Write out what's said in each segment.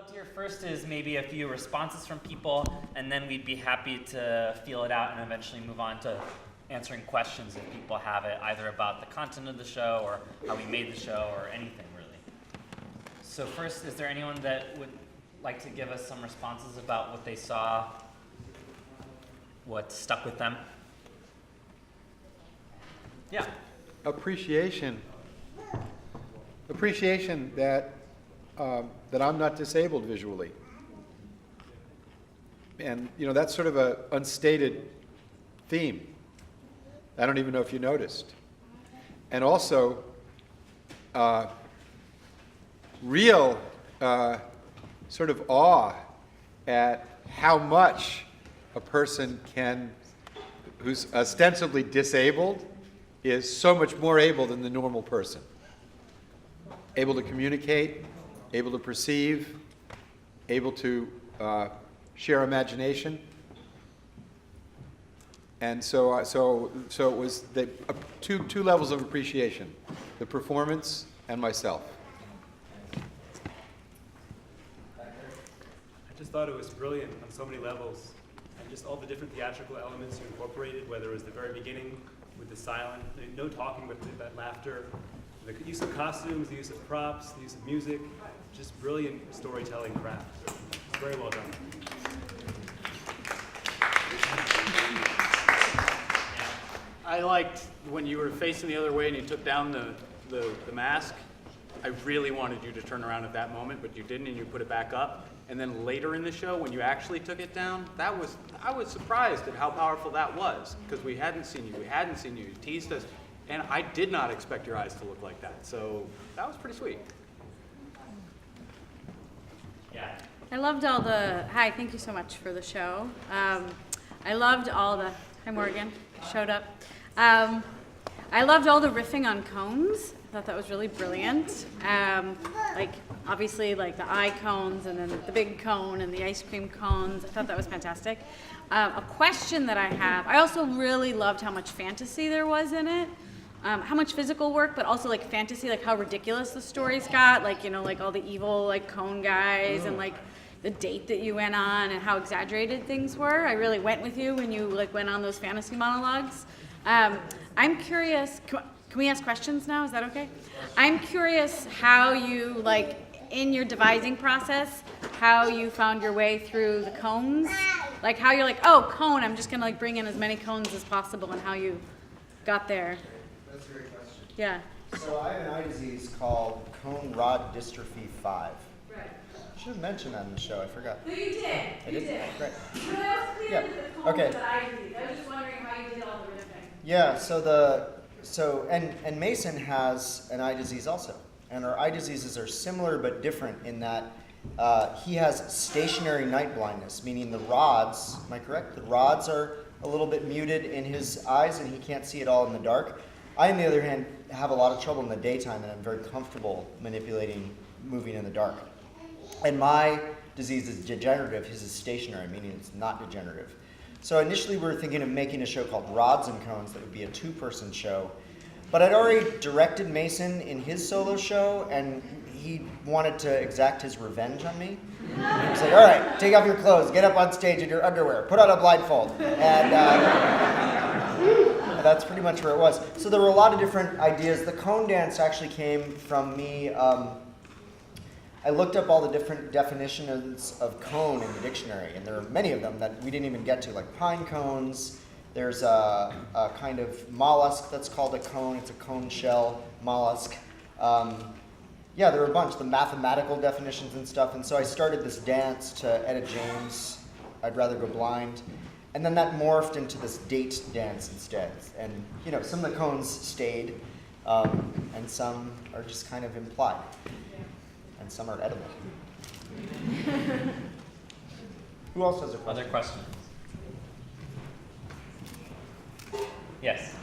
love to hear first is maybe a few responses from people, and then we'd be happy to feel it out and eventually move on to answering questions if people have it, either about the content of the show or how we made the show or anything really. So first, is there anyone that would like to give us some responses about what they saw, what stuck with them? Yeah. Appreciation that that I'm not disabled visually. And that's sort of an unstated theme. I don't even know if you noticed. And also, real sort of awe at how much a person who's ostensibly disabled is so much more able than the normal person. Able to communicate, able to perceive, able to share imagination. And so it was two levels of appreciation, the performance and myself. I just thought it was brilliant on so many levels, and just all the different theatrical elements you incorporated, whether it was the very beginning with the silent, no talking, but that laughter, the use of costumes, the use of props, the use of music, just brilliant storytelling craft. Very well done. I liked when you were facing the other way and you took down the mask. I really wanted you to turn around at that moment, but you didn't, and you put it back up. And then later in the show, when you actually took it down, I was surprised at how powerful that was, because we hadn't seen you. You teased us, and I did not expect your eyes to look like that. So that was pretty sweet. Yeah. I loved all the, hi, thank you so much for the show. I loved all the, hi Morgan, showed up. I loved all the riffing on cones. I thought that was really brilliant. Like, obviously, like the eye cones and then the big cone and the ice cream cones. I thought that was fantastic. A question that I have, I also really loved how much fantasy there was in it. How much physical work, but also like fantasy, like how ridiculous the stories got, like, like all the evil like cone guys and like the date that you went on and how exaggerated things were. I really went with you when you like went on those fantasy monologues. I'm curious, can we ask questions now? Is that okay? I'm curious how you, like, in your devising process, how you found your way through the cones. Like how you're like, oh, cone, I'm just gonna like bring in as many cones as possible, and how you got there. That's a great question. Yeah. So I have an eye disease called cone rod dystrophy 5. Right. I should have mentioned that in the show. I forgot. No, you did. I did? Great. No, that was clear Yeah. that the cones Okay. that I did. I was just wondering how you did all the riffing. Yeah, and Mason has an eye disease also. And our eye diseases are similar but different in that he has stationary night blindness, meaning the rods, am I correct? The rods are a little bit muted in his eyes and he can't see at all in the dark. I, on the other hand, have a lot of trouble in the daytime and I'm very comfortable moving in the dark. And my disease is degenerative, his is stationary, meaning it's not degenerative. So initially we were thinking of making a show called Rods and Cones that would be a two-person show. But I'd already directed Mason in his solo show, and he wanted to exact his revenge on me. He was like, all right, take off your clothes, get up on stage in your underwear, put on a blindfold. And that's pretty much where it was. So there were a lot of different ideas. The cone dance actually came from me. I looked up all the different definitions of cone in the dictionary, and there are many of them that we didn't even get to, like pine cones. There's a kind of mollusk that's called a cone. It's a cone shell mollusk. Yeah, there were a bunch, the mathematical definitions and stuff, and so I started this dance to Etta James, I'd Rather Go Blind, and then that morphed into this date dance instead. And some of the cones stayed, and some are just kind of implied. And some are edible. Who else has a question? Other questions? Yes.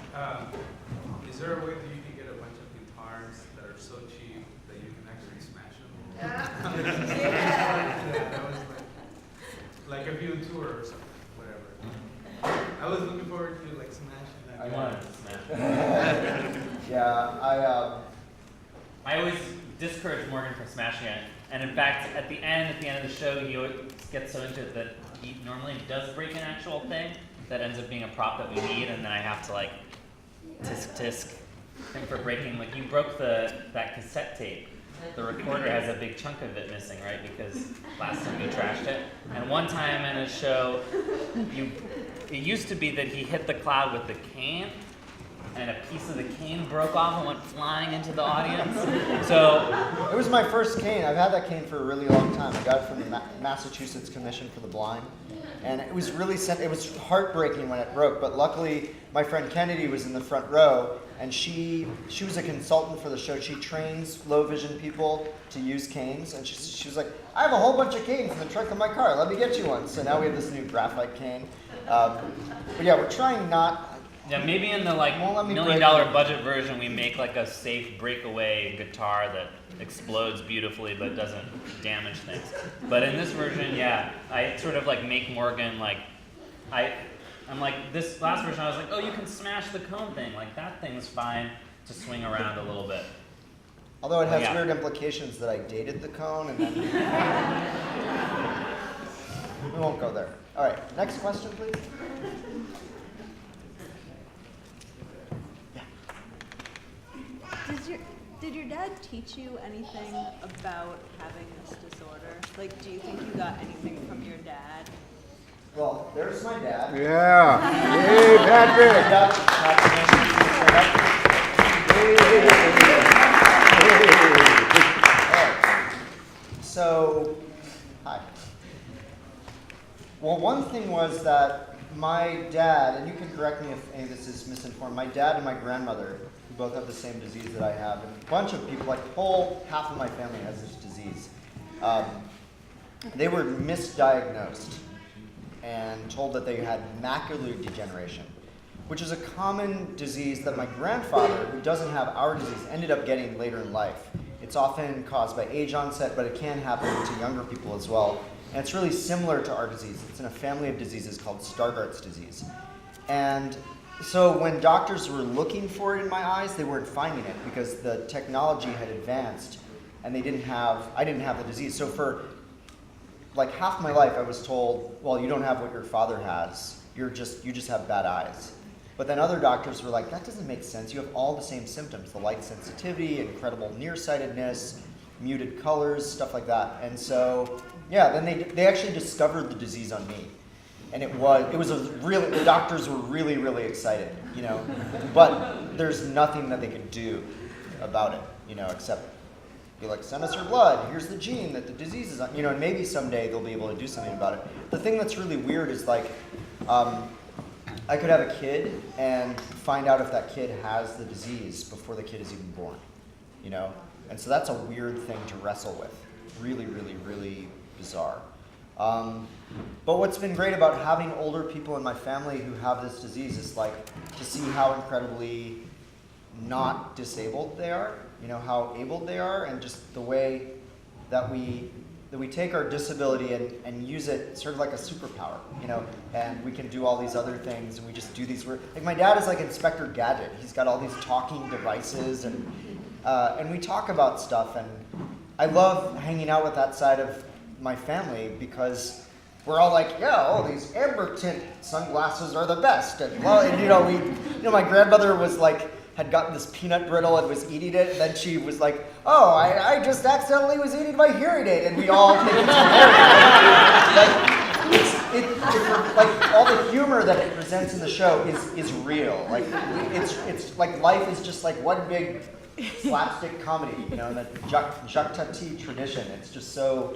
Is there a way that you can get a bunch of guitars that are so cheap that you can actually smash them? Yeah, that was like if you tour or something, whatever. I was looking forward to like smashing that. I wanted to smash it. Yeah, I always discourage Morgan from smashing it. And in fact, at the end of the show, he always gets so into it that he normally does break an actual thing that ends up being a prop that we need, and then I have to like tisk him for breaking. Like you broke that cassette tape. The recorder has a big chunk of it missing, right? Because last time you trashed it. And one time in a show, it used to be that he hit the cloud with the cane, and a piece of the cane broke off and went flying into the audience. So It was my first cane. I've had that cane for a really long time. I got it from the Massachusetts Commission for the Blind. And it was really, it was heartbreaking when it broke, but luckily my friend Kennedy was in the front row, and she was a consultant for the show. She trains low vision people to use canes, and she was like, I have a whole bunch of canes in the trunk of my car. Let me get you one. So now we have this new graphite cane. But yeah, we're trying not. yeah, maybe in the like Won't let me $1 break million it. budget version, we make like a safe breakaway guitar that explodes beautifully but doesn't damage things. But in this version, yeah, I sort of like make Morgan like, I'm like, this last version I was like, oh, you can smash the cone thing. Like that thing's fine to swing around a little bit. Although it has Yeah. weird implications that I dated the cone, and then we won't go there. All right, next question, please. Did your dad teach you anything about having this disorder? Like, do you think you got anything from your dad? Well, there's my dad. Yeah. Hey, Patrick. So, hi. Well, one thing was that my dad, and you can correct me if any of this is misinformed, my dad and my grandmother, who both have the same disease that I have, and a bunch of people, like half of my family has this disease. They were misdiagnosed and told that they had macular degeneration, which is a common disease that my grandfather, who doesn't have our disease, ended up getting later in life. It's often caused by age onset, but it can happen to younger people as well. And it's really similar to our disease. It's in a family of diseases called Stargardt's disease. And so when doctors were looking for it in my eyes, they weren't finding it because the technology had advanced and I didn't have the disease. So for like half my life, I was told, well, you don't have what your father has. You just have bad eyes. But then other doctors were like, that doesn't make sense. You have all the same symptoms, the light sensitivity, incredible nearsightedness, muted colors, stuff like that. And so, yeah, then they actually discovered the disease on me. And it was a really, the doctors were really, really excited, you know. But there's nothing that they could do about it, you know, except be like, send us your blood, here's the gene that the disease is on, you know, and maybe someday they'll be able to do something about it. The thing that's really weird is like, I could have a kid and find out if that kid has the disease before the kid is even born, you know? And so that's a weird thing to wrestle with. Really, really, really bizarre. But what's been great about having older people in my family who have this disease is like to see how incredibly not disabled they are, you know, how able they are, and just the way that we take our disability and use it sort of like a superpower, you know, and we can do all these other things, and we just do these weird, like my dad is like Inspector Gadget. He's got all these talking devices, and we talk about stuff, and I love hanging out with that side of my family because we're all like, yeah, these amber tint sunglasses are the best, and well, and you know, my grandmother was like, had gotten this peanut brittle and was eating it, and then she was like, oh, I just accidentally was eating my hearing aid, and we all think it's hilarious. Like all the humor that it presents in the show is real. Like it's like life is just like one big slapstick comedy, you know, the Jacques Tati tradition. It's just so,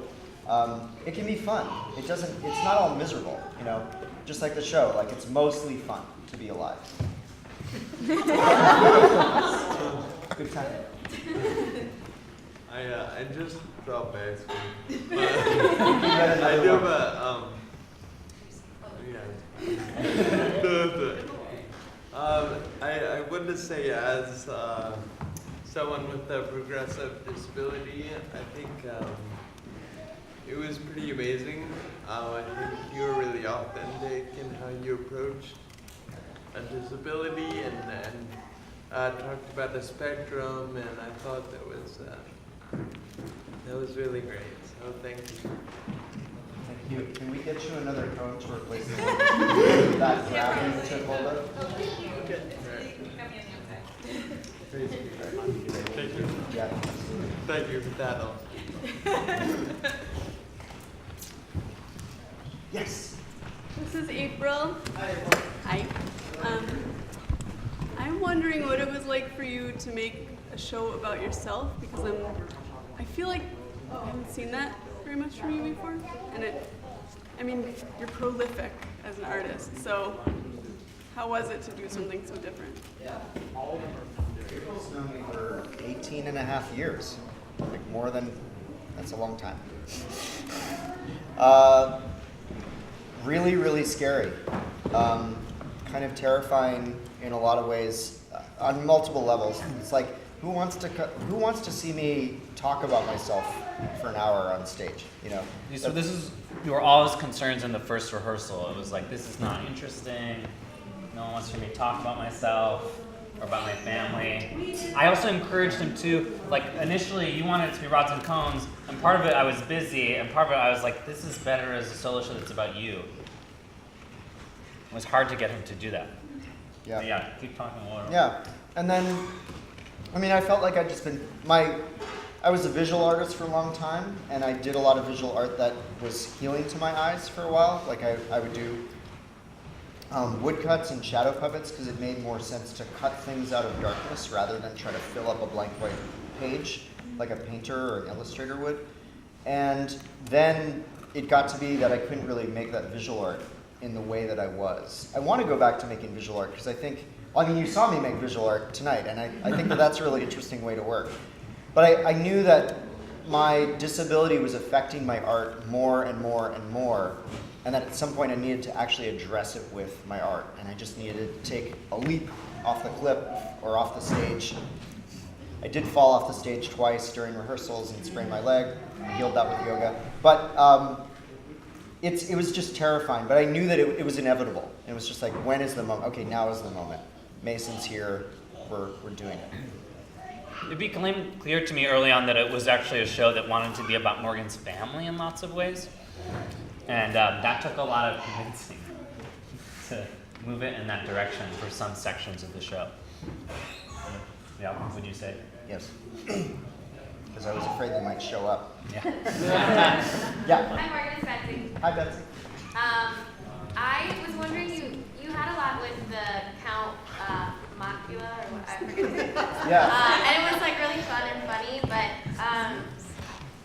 it can be fun. It's not all miserable, you know, just like the show. Like it's mostly fun to be alive. Good time. I just dropped by school. I do have a I would say as someone with a progressive disability, I think it was pretty amazing. I think you were really authentic in how you approached a disability and talked about the spectrum, and I thought that was That was really great. So thank you. Thank you. Can we get you another cone to replace the one that grabbing you took hold of? Thank you. Yeah. Thank you for that. Yes. This is April. Hi. I'm wondering what it was like for you to make a show about yourself, because I feel like I haven't seen that very much from you before, and you're prolific as an artist. So, how was it to do something so different? April's known me for 18 and a half years. Like more than, that's a long time. Really, really scary. Kind of terrifying in a lot of ways, on multiple levels. It's like, who wants to see me talk about myself for an hour on stage? You know. So you were always concerns in the first rehearsal. It was like, this is not interesting. No one wants to hear me talk about myself or about my family. I also encouraged him to, like, initially you wanted it to be Rods and Cones, and part of it I was busy, and part of it I was like, this is better as a solo show that's about you. It was hard to get him to do that. Yeah. But yeah, keep talking more. Yeah, and then, I felt like I'd just been, I was a visual artist for a long time, and I did a lot of visual art that was healing to my eyes for a while. Like I would do woodcuts and shadow puppets because it made more sense to cut things out of darkness rather than try to fill up a blank white page like a painter or an illustrator would. And then it got to be that I couldn't really make that visual art in the way that I was. I want to go back to making visual art because I think, you saw me make visual art tonight, and I think that that's a really interesting way to work. But I knew that my disability was affecting my art more and more and more, and that at some point I needed to actually address it with my art, and I just needed to take a leap off the cliff or off the stage. I did fall off the stage twice during rehearsals and sprained my leg. I healed that with yoga. But it was just terrifying, but I knew that it was inevitable. It was just like, when is the moment? Okay, now is the moment. Mason's here, we're doing it. It became clear to me early on that it was actually a show that wanted to be about Morgan's family in lots of ways. And that took a lot of convincing to move it in that direction for some sections of the show. Yeah, would you say? Yes. Because I was afraid they might show up. Yeah. Yeah. Hi, Morgan, it's Betsy. Hi, Betsy. I was wondering, you had a lot with the Count Macula, or what, I forget his name. Yeah. And it was like really fun and funny, but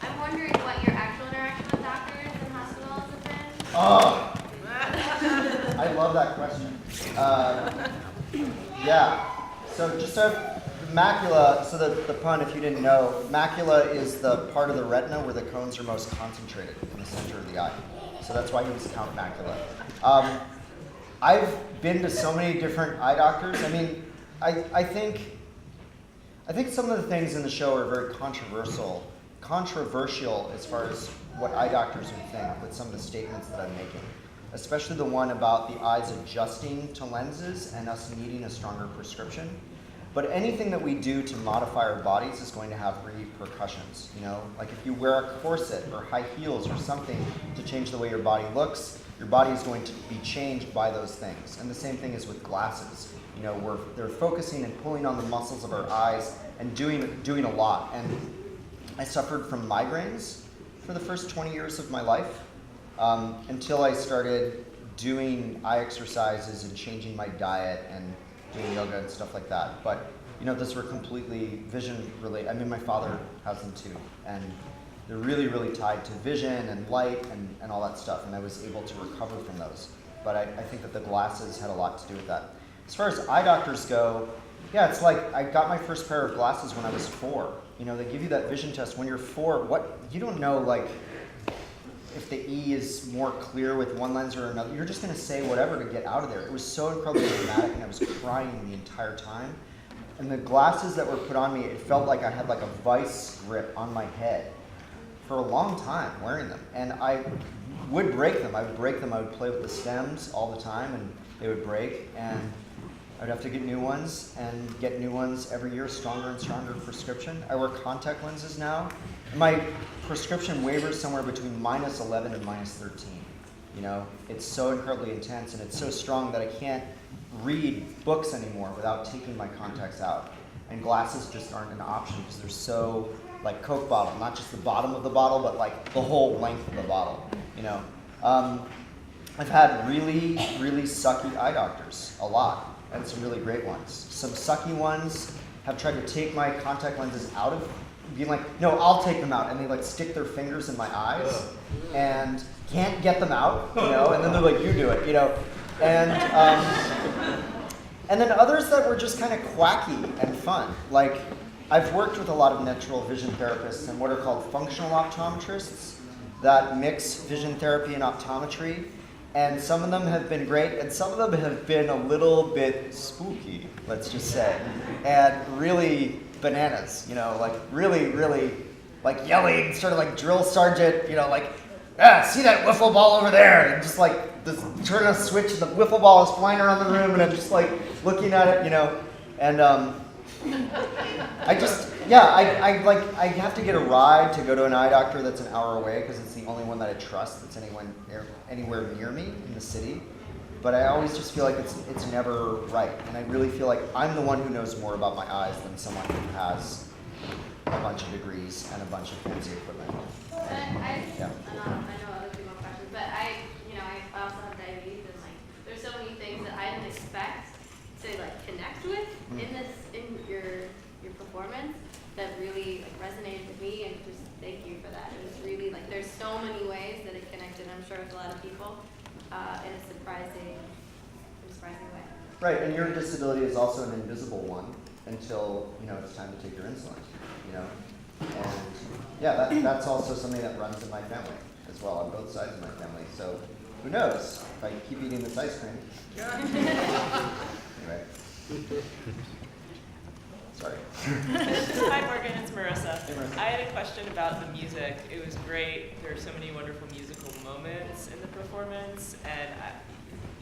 I'm wondering what your actual interaction with doctors and hospitals have been. Oh, I love that question. Yeah. So just so macula, so the pun, if you didn't know, macula is the part of the retina where the cones are most concentrated in the center of the eye. So that's why he was Count Macula. I've been to so many different eye doctors. I think some of the things in the show are very controversial as far as what eye doctors would think with some of the statements that I'm making, especially the one about the eyes adjusting to lenses and us needing a stronger prescription. But anything that we do to modify our bodies is going to have repercussions. Like if you wear a corset or high heels or something to change the way your body looks, your body is going to be changed by those things. And the same thing is with glasses. They're focusing and pulling on the muscles of our eyes and doing a lot. And I suffered from migraines for the first 20 years of my life until I started doing eye exercises and changing my diet and doing yoga and stuff like that. But those were completely vision related. My father has them too, and they're really, really tied to vision and light and all that stuff, and I was able to recover from those. But I think that the glasses had a lot to do with that. As far as eye doctors go, yeah, it's like I got my first pair of glasses when I was 4. They give you that vision test when you're 4. You don't know, like, if the E is more clear with one lens or another. You're just going to say whatever to get out of there. It was so incredibly dramatic, and I was crying the entire time. And the glasses that were put on me, it felt like I had like a vice grip on my head for a long time wearing them. And I would break them. I would play with the stems all the time, and they would break. And I'd have to get new ones and get new ones every year, stronger and stronger prescription. I wear contact lenses now. My prescription wavers somewhere between -11 and -13. You know, it's so incredibly intense and it's so strong that I can't read books anymore without taking my contacts out. And glasses just aren't an option because they're so, like Coke bottle, not just the bottom of the bottle, but like the whole length of the bottle, you know. I've had really, really sucky eye doctors, a lot, and some really great ones. Some sucky ones have tried to take my contact lenses out of, being like, no, I'll take them out, and they like stick their fingers in my eyes, and can't get them out, you know, and then they're like, you do it, you know. And then others that were just kind of quacky and fun. Like, I've worked with a lot of natural vision therapists and what are called functional optometrists that mix vision therapy and optometry. And some of them have been great, and some of them have been a little bit spooky, let's just say. And really bananas, you know, like really, really like yelling, sort of like drill sergeant, you know, like, see that wiffle ball over there? And just like, turn a switch and the wiffle ball is flying around the room and I'm just like looking at it, you know, and I just, yeah, I have to get a ride to go to an eye doctor that's an hour away because it's the only one that I trust that's anywhere near me in the city. But I always just feel like it's never right, and I really feel like I'm the one who knows more about my eyes than someone who has a bunch of degrees and a bunch of fancy equipment. But I Yeah. know other people have questions, but I also have diabetes, and like there's so many things that I didn't expect to like connect with in your performance that really like resonated with me, and just thank you for that. It was really like there's so many ways that it connected, I'm sure, with a lot of people in a surprising way. Right, and your disability is also an invisible one until, you know, it's time to take your insulin, you know? And yeah, that's also something that runs in my family as well, on both sides of my family. So who knows if I keep eating this ice cream. Anyway. Sorry. Hi Morgan, it's Marissa. Hey, Marissa. I had a question about the music. It was great. There were so many wonderful musical moments in the performance, and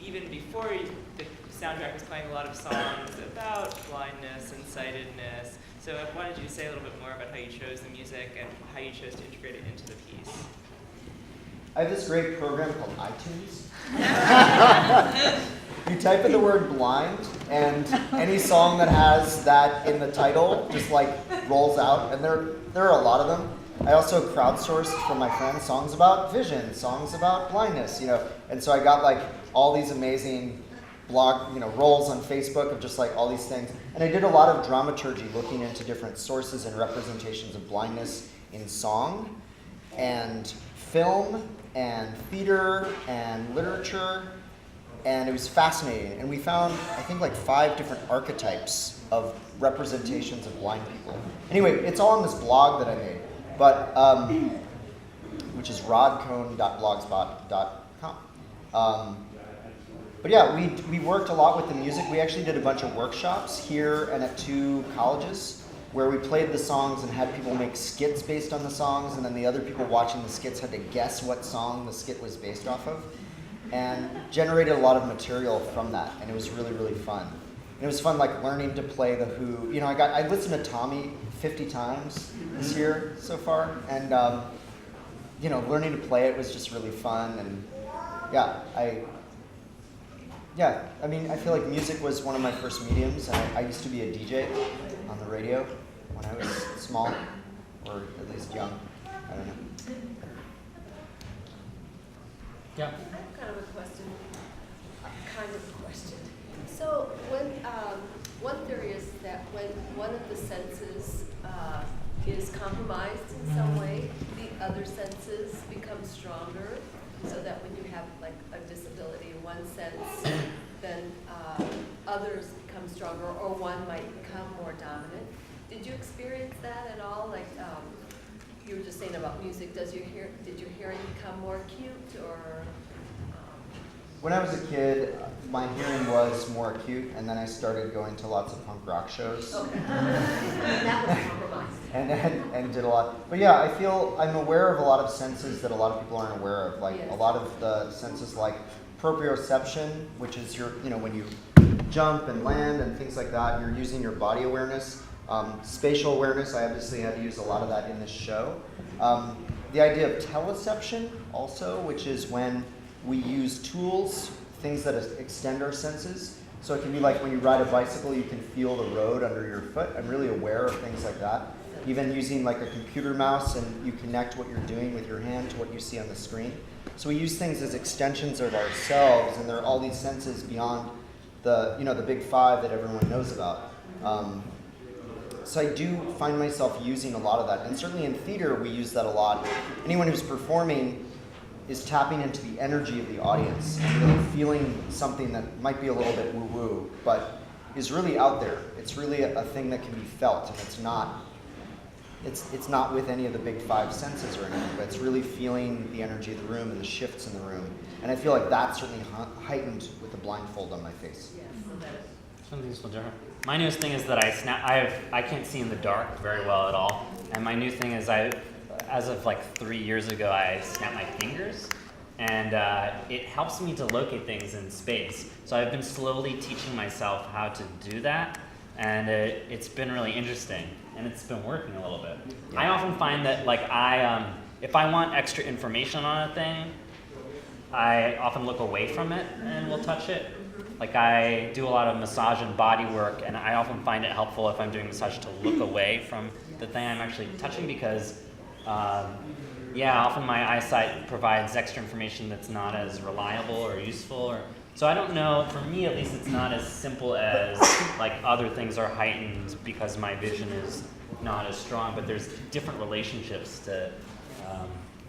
even before the soundtrack was playing a lot of songs about blindness and sightedness. So I wanted you to say a little bit more about how you chose the music and how you chose to integrate it into the piece. I have this great program called iTunes. You type in the word blind, and any song that has that in the title just like rolls out, and there are a lot of them. I also crowdsourced from my friends songs about vision, songs about blindness, you know, and so I got like all these amazing blog, you know, roles on Facebook of just like all these things. And I did a lot of dramaturgy, looking into different sources and representations of blindness in song and film and theater and literature. And it was fascinating. And we found, I think, like 5 different archetypes of representations of blind people. Anyway, it's all on this blog that I made, but which is rodcohn.blogspot.com. But yeah, we worked a lot with the music. We actually did a bunch of workshops here and at 2 colleges where we played the songs and had people make skits based on the songs, and then the other people watching the skits had to guess what song the skit was based off of, and generated a lot of material from that, and it was really, really fun. And it was fun, like, learning to play The Who. You know, I listened to Tommy 50 times this year so far, and, you know, learning to play it was just really fun, and yeah, I mean, I feel like music was one of my first mediums, and I used to be a DJ on the radio when I was small, or at least young. I don't know. Yeah. I have kind of a question. So one theory is that when one of the senses is compromised in some way, the other senses become stronger, so that when you have like a disability in one sense, then others become stronger, or one might become more dominant. Did you experience that at all? Like you were just saying about music, did your hearing become more acute, or? When I was a kid, my hearing was more acute, and then I started going to lots of punk rock shows. Okay. That was compromised. And did a lot. But yeah, I feel I'm aware of a lot of senses that a lot of people aren't aware of. Like a lot of the senses like proprioception, which is your, you know, when you jump and land and things like that. You're using your body awareness. Spatial awareness, I obviously had to use a lot of that in this show. The idea of teleception also, which is when we use tools, things that extend our senses. So it can be like when you ride a bicycle, you can feel the road under your foot. I'm really aware of things like that. Even using like a computer mouse, and you connect what you're doing with your hand to what you see on the screen. So we use things as extensions of ourselves, and there are all these senses beyond the, the big five that everyone knows about. So I do find myself using a lot of that, and certainly in theater we use that a lot. Anyone who's performing is tapping into the energy of the audience and really feeling something that might be a little bit woo-woo, but is really out there. It's really a thing that can be felt, and it's not with any of the big five senses or anything, but it's really feeling the energy of the room and the shifts in the room. And I feel like that's certainly heightened with the blindfold on my face. Something useful different. My newest thing is that I can't see in the dark very well at all. And my new thing is as of like 3 years ago, I snap my fingers, and it helps me to locate things in space. So I've been slowly teaching myself how to do that, and it's been really interesting, and it's been working a little bit. Yeah. I often find that like if I want extra information on a thing, I often look away from it and will touch it. Like I do a lot of massage and body work, and I often find it helpful if I'm doing massage to look away from the thing I'm actually touching, because often my eyesight provides extra information that's not as reliable or useful. So I don't know, for me at least, it's not as simple as like other things are heightened because my vision is not as strong, but there's different relationships to,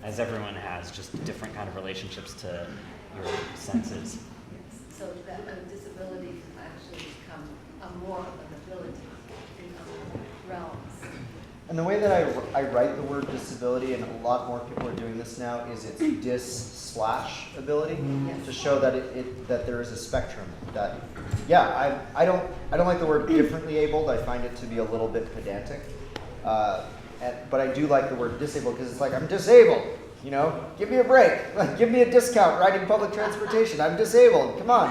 as everyone has, just different kind of relationships to your senses. So that a disability can actually become more of an ability in other realms. And the way that I write the word disability, and a lot more people are doing this now, is it's dis/ability, to show that that there is a spectrum. That I don't like the word differently abled. I find it to be a little bit pedantic, but I do like the word disabled because it's like, I'm disabled. Give me a break. Give me a discount riding public transportation. I'm disabled. Come on.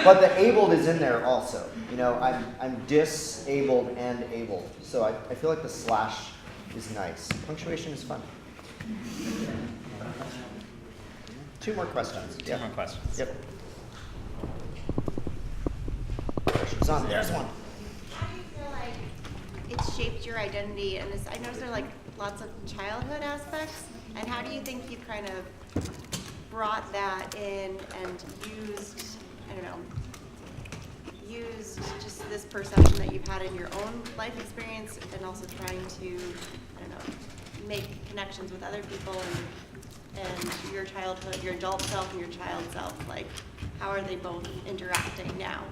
But the abled is in there also. I'm disabled and able. So I feel like the slash is nice. Punctuation is fun. 2 more questions. Two more questions. Yep. Pressure's on. There's one. How do you feel like it's shaped your identity? And I noticed there are like lots of childhood aspects. And how do you think you kind of brought that in and used just this perception that you've had in your own life experience, and also trying to, make connections with other people and your childhood, your adult self and your child self? Like, how are they both interacting now?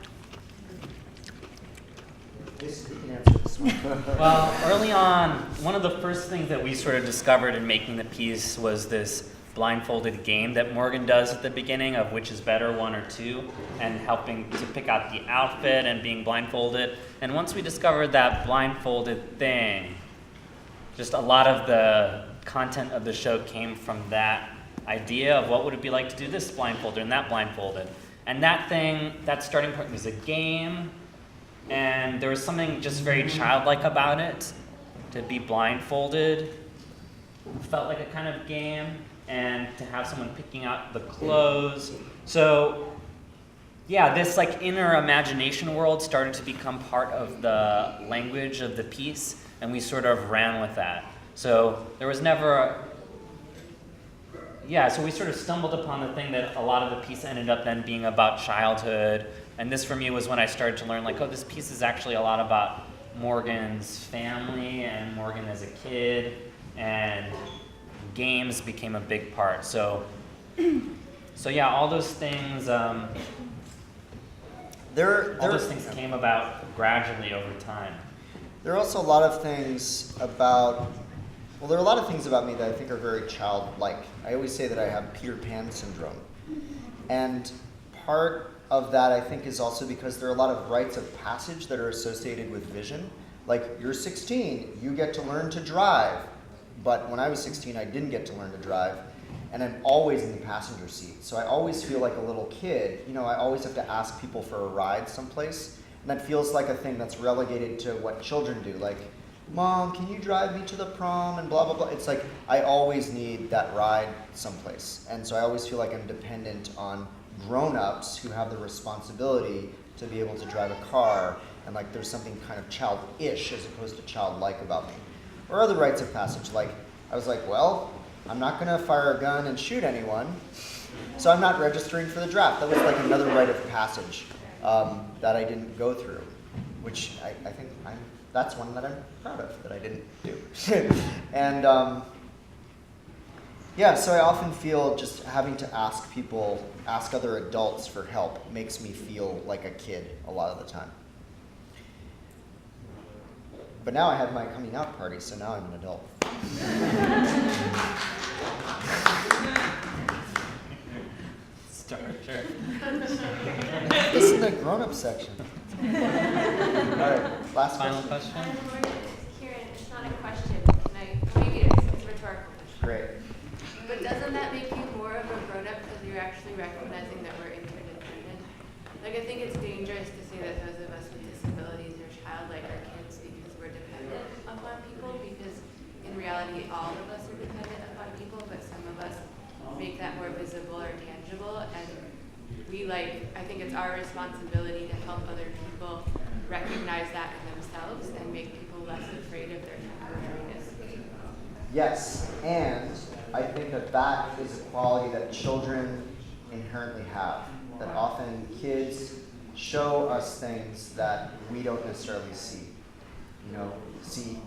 You can answer this one. Well, early on, one of the first things that we sort of discovered in making the piece was this blindfolded game that Morgan does at the beginning of which is better, 1 or 2, and helping to pick out the outfit and being blindfolded. And once we discovered that blindfolded thing, just a lot of the content of the show came from that idea of what would it be like to do this blindfolded and that blindfolded. And that starting point was a game. And there was something just very childlike about it. To be blindfolded felt like a kind of game, and to have someone picking out the clothes. So, this like inner imagination world started to become part of the language of the piece, and we sort of ran with that. So there was never so we sort of stumbled upon the thing that a lot of the piece ended up then being about childhood. And this for me was when I started to learn this piece is actually a lot about Morgan's family and Morgan as a kid, and games became a big part. So all those things, all those things came about gradually over time. There are also a lot of things about, there are a lot of things about me that I think are very childlike. I always say that I have Peter Pan syndrome. And part of that, I think, is also because there are a lot of rites of passage that are associated with vision. Like, you're 16, you get to learn to drive. But when I was 16, I didn't get to learn to drive. and I'm always in the passenger seat. So I always feel like a little kid. You know, I always have to ask people for a ride someplace, and that feels like a thing that's relegated to what children do, like, Mom, can you drive me to the prom, and blah, blah, blah. It's like I always need that ride someplace. And so I always feel like I'm dependent on grown-ups who have the responsibility to be able to drive a car, and like there's something kind of childish as opposed to childlike about me. Or other rites of passage, like I was like, well, I'm not gonna fire a gun and shoot anyone, so I'm not registering for the draft. That was like another rite of passage that I didn't go through, which I think that's one that I'm proud of that I didn't do. And yeah, so I often feel just having to ask other adults for help makes me feel like a kid a lot of the time. But now I had my coming out party, so now I'm an adult. Sure. This is the grown-up section. All right, last Final question. question? Kieran, it's not a question. Maybe it's a rhetorical question. Great. But doesn't that make you more of a grown-up because you're actually recognizing that we're interdependent? Like, I think it's dangerous to say that those of us with disabilities or childlike are kids because we're dependent upon people, because in reality, all of us are dependent upon people, but some of us make that more visible or tangible, and I think it's our responsibility to help other people recognize that in themselves and make people less afraid of their temporariness. Yes, and I think that is a quality that children inherently have, that often kids show us things that we don't necessarily see. You know, see,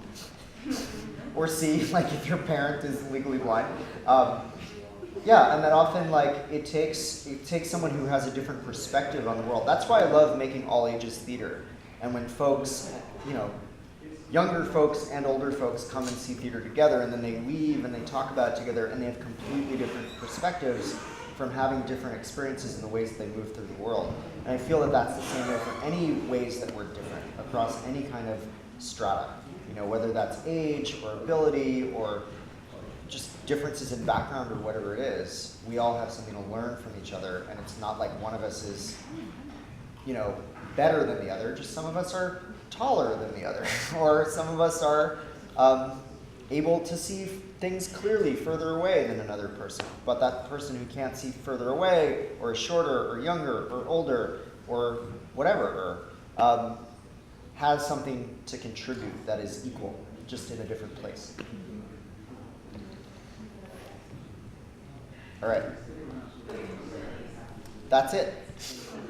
like if your parent is legally blind. Yeah, and that often it takes someone who has a different perspective on the world. That's why I love making all ages theater. And when folks, younger folks and older folks come and see theater together, and then they leave and they talk about it together, and they have completely different perspectives from having different experiences in the ways that they move through the world. And I feel that that's the same way for any ways that we're different across any kind of strata. Whether that's age or ability or just differences in background or whatever it is, we all have something to learn from each other, and it's not like one of us is, better than the other, just some of us are taller than the other, or some of us are able to see things clearly further away than another person, but that person who can't see further away, or is shorter, or younger, or older, or whatever, has something to contribute that is equal, just in a different place. All right. That's it.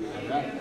All right.